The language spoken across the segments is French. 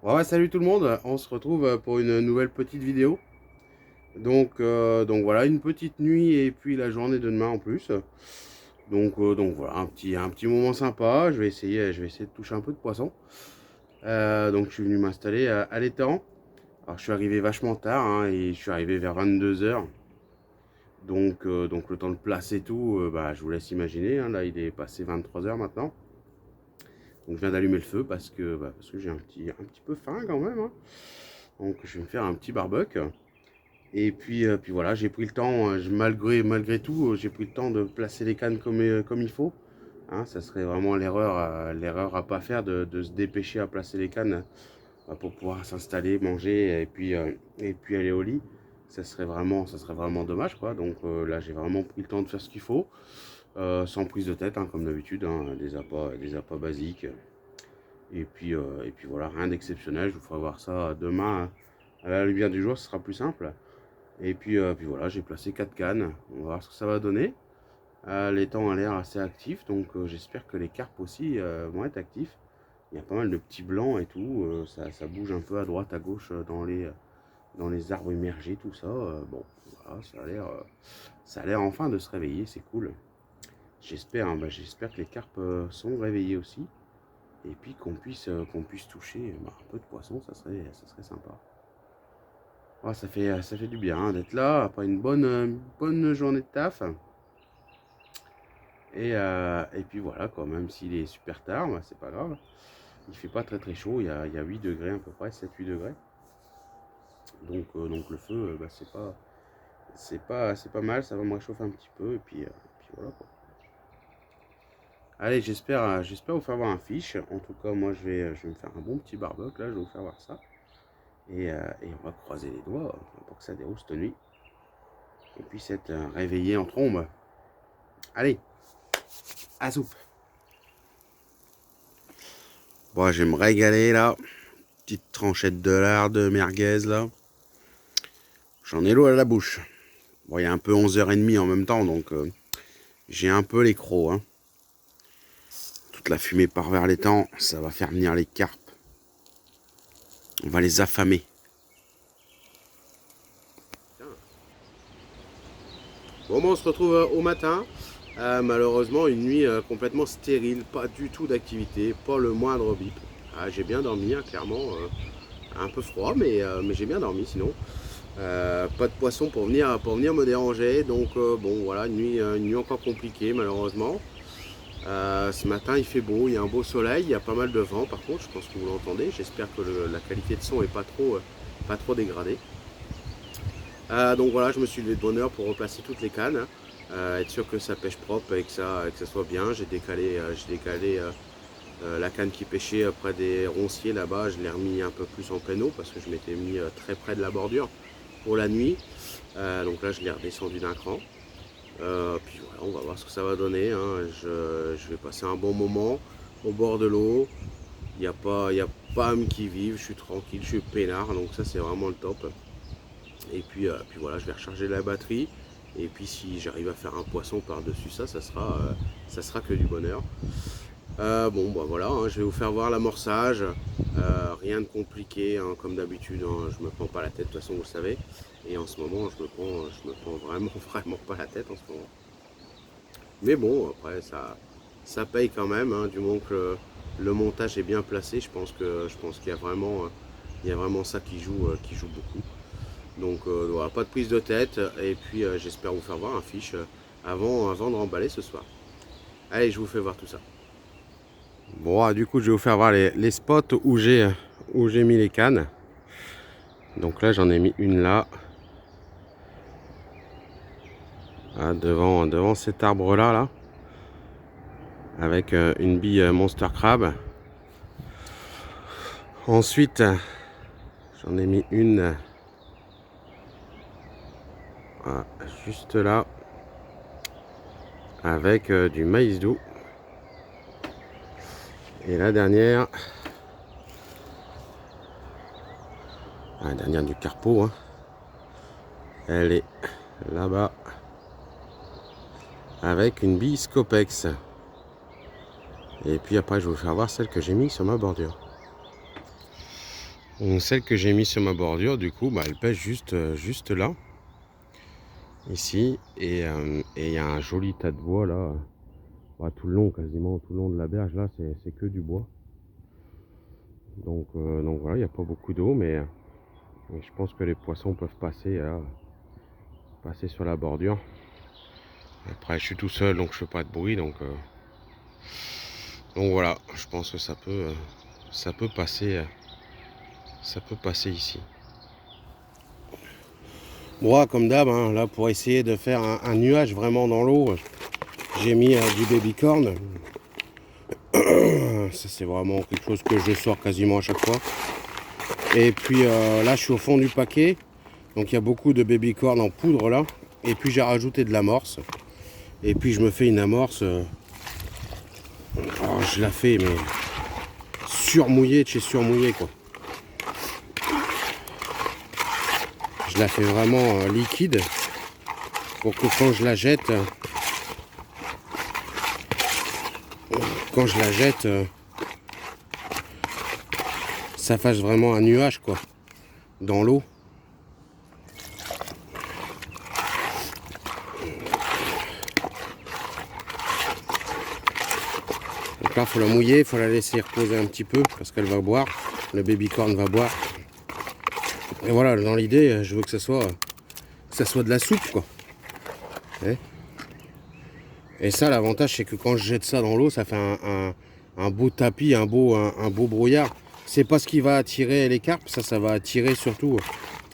Ouais, salut tout le monde, on se retrouve pour une nouvelle petite vidéo. Donc voilà, une petite nuit et puis la journée de demain en plus. Donc voilà, un petit moment sympa. Je vais essayer de toucher un peu de poisson. Donc je suis venu m'installer à l'étang. Alors je suis arrivé vachement tard hein, et je suis arrivé vers 22 h. Donc le temps de placer tout, bah, je vous laisse imaginer, hein. Là il est passé 23 h maintenant. Donc je viens d'allumer le feu parce que j'ai un petit peu faim quand même, hein. Donc je vais me faire un petit barbecue. Et puis voilà, j'ai pris le temps, malgré tout, j'ai pris le temps de placer les cannes comme il faut. Hein, ça serait vraiment l'erreur à pas faire de se dépêcher à placer les cannes pour pouvoir s'installer, manger et puis aller au lit. Ça serait vraiment dommage quoi. Donc là, j'ai vraiment pris le temps de faire ce qu'il faut, sans prise de tête, hein, comme d'habitude, hein, des appâts basiques. Et puis voilà, rien d'exceptionnel. Je vous ferai voir ça demain à la lumière du jour, ce sera plus simple. Et puis voilà, j'ai placé 4 cannes. On va voir ce que ça va donner. L'étang a l'air assez actif, donc j'espère que les carpes aussi vont être actifs. Il y a pas mal de petits blancs et tout. Ça bouge un peu à droite, à gauche dans les arbres immergés, tout ça. Bon, voilà, ça a l'air enfin de se réveiller, c'est cool. J'espère, hein, j'espère que les carpes sont réveillées aussi. Et puis qu'on puisse toucher un peu de poisson, ça serait sympa. Ah, ça fait du bien hein, d'être là après une bonne journée de taf. Et puis voilà, quoi, même s'il est super tard, bah, c'est pas grave. Il fait pas très très chaud, il y a 8 degrés à peu près, 7-8 degrés. Donc le feu, bah, c'est pas mal, ça va me réchauffer un petit peu. Et puis voilà quoi. Allez, j'espère vous faire voir un fiche. En tout cas, moi je vais me faire un bon petit barbecue là, je vais vous faire voir ça. Et on va croiser les doigts pour que ça déroule cette nuit. Et puis être réveillé en trombe. Allez, à soupe. Bon, je vais me régaler là. Petite tranchette de lard de merguez là. J'en ai l'eau à la bouche. Bon, il y a un peu 11h30 en même temps, donc j'ai un peu les crocs, hein. Toute la fumée part vers l'étang, ça va faire venir les carpes. On va les affamer. Bon, on se retrouve au matin. Malheureusement, une nuit complètement stérile, pas du tout d'activité, pas le moindre bip. Ah, j'ai bien dormi, hein, clairement. Un peu froid, mais j'ai bien dormi sinon. Pas de poisson pour venir me déranger. Donc bon, voilà, une nuit encore compliquée malheureusement. Ce matin il fait beau, il y a un beau soleil, il y a pas mal de vent par contre, je pense que vous l'entendez. J'espère que la qualité de son est pas trop dégradée. Donc voilà, je me suis levé de bonne heure pour replacer toutes les cannes, être sûr que ça pêche propre et que ça soit bien. J'ai décalé la canne qui pêchait près des ronciers là-bas, je l'ai remis un peu plus en péno parce que je m'étais mis très près de la bordure pour la nuit. Donc là je l'ai redescendu d'un cran. Puis voilà, on va voir ce que ça va donner, hein. Je vais passer un bon moment au bord de l'eau. Il y a pas à me qui vive, je suis tranquille, je suis peinard, donc ça c'est vraiment le top. Et puis voilà, je vais recharger la batterie. Et puis si j'arrive à faire un poisson par-dessus ça, ça sera que du bonheur. Bon bah voilà, hein, je vais vous faire voir l'amorçage. Rien de compliqué, hein, comme d'habitude, hein, je me prends pas la tête, de toute façon vous le savez. Et en ce moment, je me prends vraiment, vraiment pas la tête en ce moment. Mais bon, après, ça paye quand même, hein, du moment que le montage est bien placé. Je pense qu'il y a vraiment ça qui joue beaucoup. Donc voilà, pas de prise de tête. Et puis j'espère vous faire voir un fiche avant de remballer ce soir. Allez, je vous fais voir tout ça. Bon, du coup, je vais vous faire voir les spots où j'ai mis les cannes. Donc là, j'en ai mis une là. Devant cet arbre là. Avec une bille Monster Crab. Ensuite, j'en ai mis une juste là avec du maïs doux. Et la dernière du carpeau, hein, elle est là-bas avec une bille Scopex. Et puis après, je vais vous faire voir celle que j'ai mis sur ma bordure. Donc celle que j'ai mis sur ma bordure, du coup, bah, elle pêche juste là, ici, et il y a un joli tas de bois là, bah, tout le long, quasiment tout le long de la berge là, c'est que du bois. Donc voilà, il n'y a pas beaucoup d'eau, mais je pense que les poissons peuvent passer sur la bordure. Après, je suis tout seul, donc je fais pas de bruit, donc voilà, je pense que ça peut passer ici. Moi, comme d'hab, hein, là pour essayer de faire un nuage vraiment dans l'eau, j'ai mis du baby corn. Ça c'est vraiment quelque chose que je sors quasiment à chaque fois. Et puis là je suis au fond du paquet, donc il y a beaucoup de baby corn en poudre là. Et puis j'ai rajouté de l'amorce. Et puis je me fais une amorce. Je la fais mais surmouillée de chez surmouillée quoi. Je la fais vraiment liquide pour que quand je la jette, ça fasse vraiment un nuage quoi dans l'eau. Donc là, il faut la mouiller, il faut la laisser reposer un petit peu parce qu'elle va boire. Le baby corn va boire. Et voilà, dans l'idée, je veux que ça soit de la soupe, quoi. Et ça, l'avantage, c'est que quand je jette ça dans l'eau, ça fait un beau tapis, un beau brouillard. C'est pas ce qui va attirer les carpes, ça va attirer surtout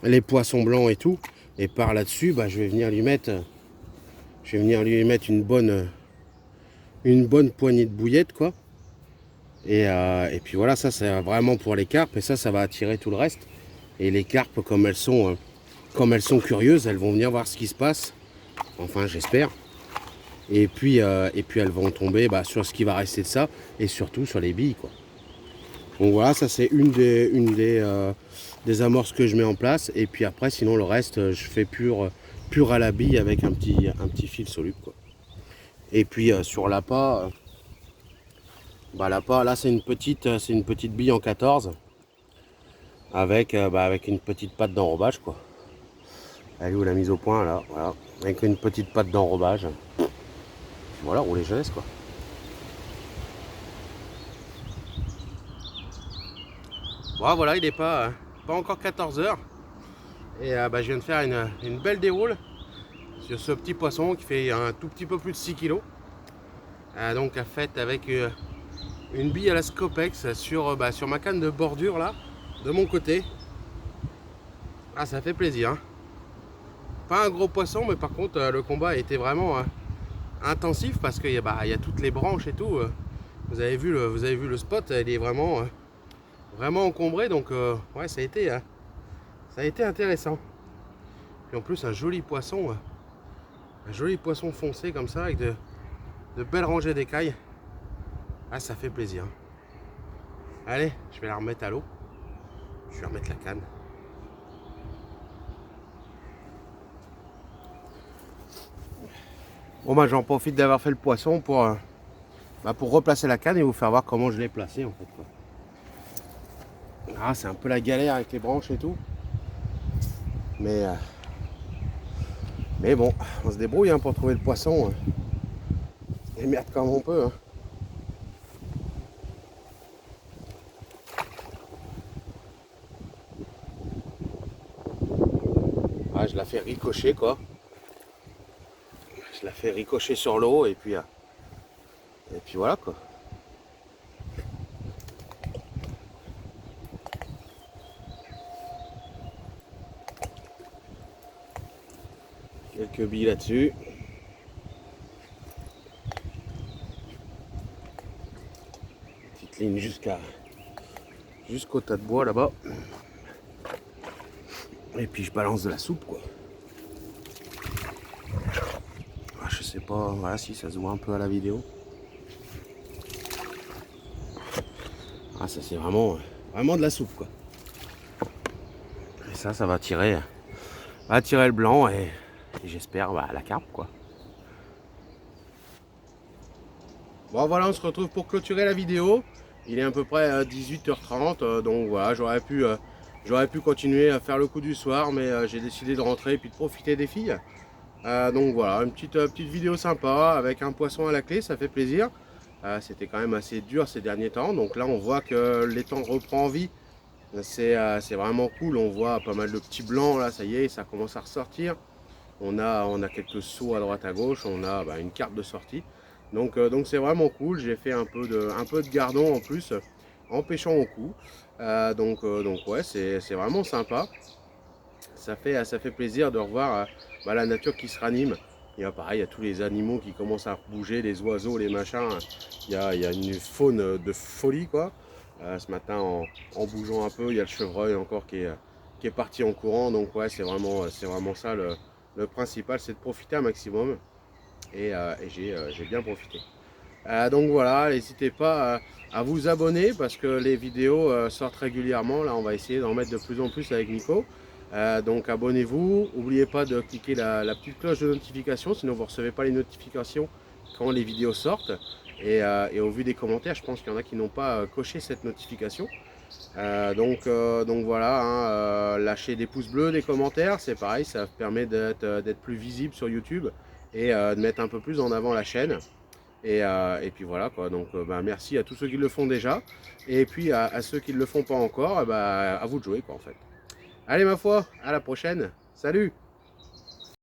les poissons blancs et tout. Et par là-dessus, bah, je vais venir lui mettre une bonne poignée de bouillettes, quoi. Et puis voilà, ça c'est vraiment pour les carpes et ça va attirer tout le reste. Et les carpes, comme elles sont curieuses, elles vont venir voir ce qui se passe. Enfin, j'espère. Et puis elles vont tomber sur ce qui va rester de ça et surtout sur les billes, quoi. Donc voilà, ça c'est une des amorces que je mets en place. Et puis après, sinon le reste, je fais pur à la bille avec un petit fil soluble, quoi. Et puis sur l'appât, l'appât là c'est une petite bille en 14 avec une petite patte d'enrobage, quoi. Elle est où la mise au point là, voilà, avec une petite patte d'enrobage. Voilà, on les jeunesse, quoi. Bon, voilà, il n'est pas encore 14 h. Et je viens de faire une belle déroule sur ce petit poisson qui fait un tout petit peu plus de 6 kg. Donc faite avec une bille à la Scopex sur ma canne de bordure là, de mon côté. Ah, ça fait plaisir, hein. Pas un gros poisson, mais par contre le combat a été vraiment intensif parce qu'il y a toutes les branches et tout. Vous avez vu le spot, il est vraiment encombré, donc ouais, ça a été intéressant. Puis en plus un joli poisson foncé comme ça avec de belles rangées d'écailles. Ah, ça fait plaisir. Allez, je vais la remettre à l'eau. Je vais remettre la canne. Bon, j'en profite d'avoir fait le poisson pour replacer la canne et vous faire voir comment je l'ai placée, en fait, quoi. Ah, c'est un peu la galère avec les branches et tout. Mais bon, on se débrouille, hein, pour trouver le poisson. Et merde comme on peut, hein. Ah, je la fais ricocher, quoi. Je la fais ricocher sur l'eau et puis voilà, quoi. Quelques billes là-dessus. Petite ligne jusqu'au tas de bois là-bas. Et puis je balance de la soupe, quoi. Ah, je sais pas, voilà, si ça se voit un peu à la vidéo. Ah, ça c'est vraiment de la soupe, quoi. Et ça va attirer le blanc et j'espère la carpe, quoi. Bon, voilà, on se retrouve pour clôturer la vidéo. Il est à peu près 18 h 30, donc voilà, j'aurais pu J'aurais pu continuer à faire le coup du soir, mais j'ai décidé de rentrer et puis de profiter des filles. Donc voilà, une petite vidéo sympa avec un poisson à la clé, ça fait plaisir. C'était quand même assez dur ces derniers temps, donc là on voit que l'étang reprend vie. C'est vraiment cool, on voit pas mal de petits blancs là, ça y est, ça commence à ressortir. On a quelques sauts à droite à gauche, on a une carte de sortie. Donc c'est vraiment cool, j'ai fait un peu de gardon en plus, en pêchant au cou. Donc ouais, c'est vraiment sympa. Ça fait plaisir de revoir la nature qui se ranime. Pareil, il y a tous les animaux qui commencent à bouger, les oiseaux, les machins. Il y a une faune de folie, quoi. Ce matin, en bougeant un peu, il y a le chevreuil encore qui est parti en courant. Donc ouais, c'est vraiment ça le principal, c'est de profiter un maximum. Et j'ai bien profité. Donc voilà, n'hésitez pas à vous abonner parce que les vidéos sortent régulièrement. Là, on va essayer d'en mettre de plus en plus avec Nico. Donc abonnez-vous. N'oubliez pas de cliquer la petite cloche de notification, sinon vous ne recevez pas les notifications quand les vidéos sortent. Et au vu des commentaires, je pense qu'il y en a qui n'ont pas coché cette notification. Donc voilà, hein, lâchez des pouces bleus, des commentaires, c'est pareil, ça permet d'être plus visible sur YouTube et de mettre un peu plus en avant la chaîne. Et puis voilà quoi, donc merci à tous ceux qui le font déjà, et puis à ceux qui ne le font pas encore, à vous de jouer quoi en fait. Allez ma foi, à la prochaine, salut!